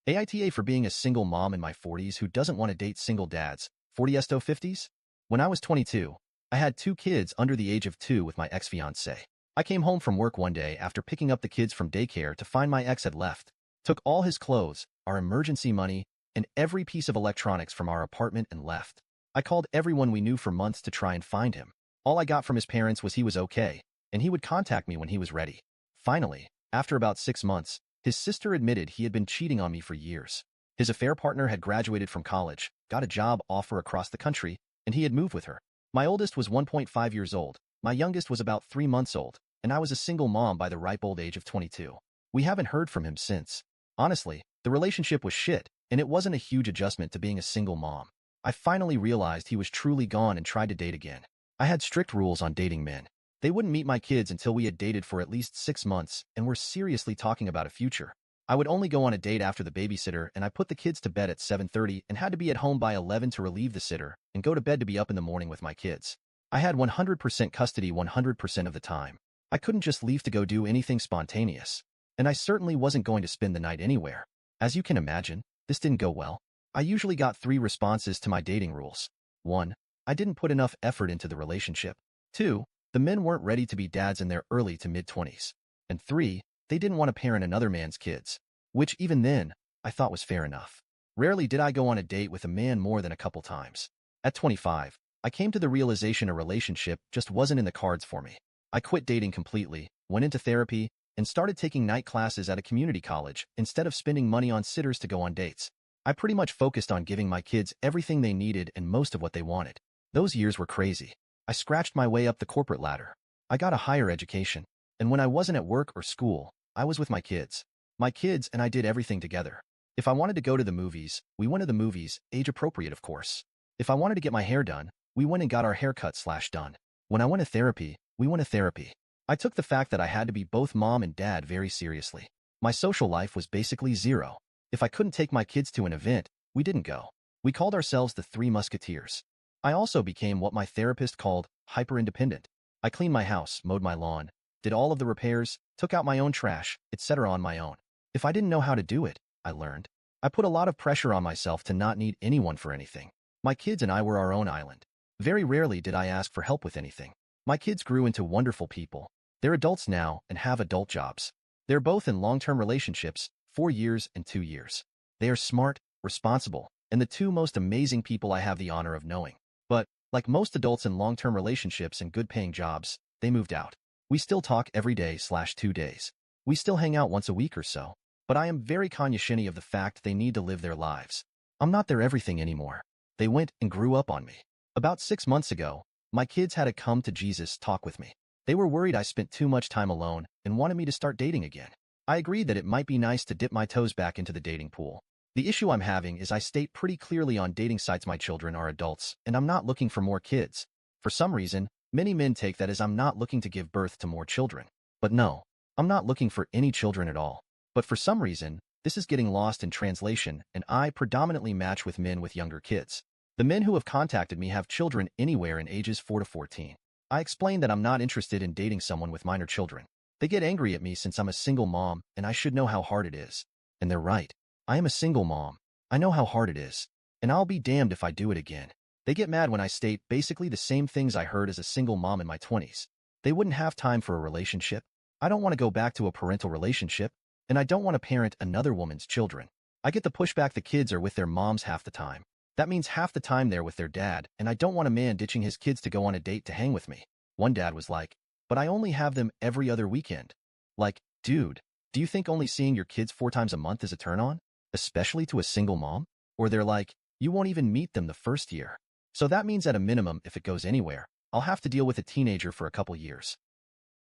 AITA for being a single mom in my 40s who doesn't want to date single dads. 40s-50s? When I was 22, I had 2 kids under the age of 2 with my ex-fiancée. I came home from work one day after picking up the kids from daycare to find my ex had left, took all his clothes, our emergency money, and every piece of electronics from our apartment and left. I called everyone we knew for months to try and find him. All I got from his parents was he was okay, and he would contact me when he was ready. Finally, after about 6 months, his sister admitted he had been cheating on me for years. His affair partner had graduated from college, got a job offer across the country, and he had moved with her. My oldest was 1.5 years old, my youngest was about 3 months old, and I was a single mom by the ripe old age of 22. We haven't heard from him since. Honestly, the relationship was shit, and it wasn't a huge adjustment to being a single mom. I finally realized he was truly gone and tried to date again. I had strict rules on dating men. They wouldn't meet my kids until we had dated for at least 6 months and were seriously talking about a future. I would only go on a date after the babysitter, and I put the kids to bed at 7:30 and had to be at home by 11 to relieve the sitter and go to bed to be up in the morning with my kids. I had 100% custody 100% of the time. I couldn't just leave to go do anything spontaneous. And I certainly wasn't going to spend the night anywhere. As you can imagine, this didn't go well. I usually got 3 responses to my dating rules. 1. I didn't put enough effort into the relationship. 2. The men weren't ready to be dads in their early to mid-20s. And 3. They didn't want to parent another man's kids. Which, even then, I thought was fair enough. Rarely did I go on a date with a man more than a couple times. At 25, I came to the realization a relationship just wasn't in the cards for me. I quit dating completely, went into therapy, and started taking night classes at a community college instead of spending money on sitters to go on dates. I pretty much focused on giving my kids everything they needed and most of what they wanted. Those years were crazy. I scratched my way up the corporate ladder. I got a higher education. And when I wasn't at work or school, I was with my kids. My kids and I did everything together. If I wanted to go to the movies, we went to the movies, age appropriate of course. If I wanted to get my hair done, we went and got our haircut/done. When I went to therapy, we went to therapy. I took the fact that I had to be both mom and dad very seriously. My social life was basically zero. If I couldn't take my kids to an event, we didn't go. We called ourselves the Three Musketeers. I also became what my therapist called hyper-independent. I cleaned my house, mowed my lawn, did all of the repairs, took out my own trash, etc. on my own. If I didn't know how to do it, I learned. I put a lot of pressure on myself to not need anyone for anything. My kids and I were our own island. Very rarely did I ask for help with anything. My kids grew into wonderful people. They're adults now and have adult jobs. They're both in long-term relationships, 4 years and 2 years. They are smart, responsible, and the 2 most amazing people I have the honor of knowing. But, like most adults in long-term relationships and good-paying jobs, they moved out. We still talk every day/2 days. We still hang out once a week or so. But I am very conscious of the fact they need to live their lives. I'm not their everything anymore. They went and grew up on me. About 6 months ago, my kids had a come-to-Jesus talk with me. They were worried I spent too much time alone and wanted me to start dating again. I agreed that it might be nice to dip my toes back into the dating pool. The issue I'm having is I state pretty clearly on dating sites my children are adults and I'm not looking for more kids. For some reason, many men take that as I'm not looking to give birth to more children. But no, I'm not looking for any children at all. But for some reason, this is getting lost in translation and I predominantly match with men with younger kids. The men who have contacted me have children anywhere in ages 4 to 14. I explained that I'm not interested in dating someone with minor children. They get angry at me since I'm a single mom and I should know how hard it is. And they're right. I am a single mom. I know how hard it is. And I'll be damned if I do it again. They get mad when I state basically the same things I heard as a single mom in my 20s. They wouldn't have time for a relationship. I don't want to go back to a parental relationship. And I don't want to parent another woman's children. I get the pushback the kids are with their moms half the time. That means half the time they're with their dad, and I don't want a man ditching his kids to go on a date to hang with me. One dad was like, but I only have them every other weekend. Like, dude, do you think only seeing your kids 4 times a month is a turn-on? Especially to a single mom? Or they're like, you won't even meet them the first year. So that means at a minimum, if it goes anywhere, I'll have to deal with a teenager for a couple years.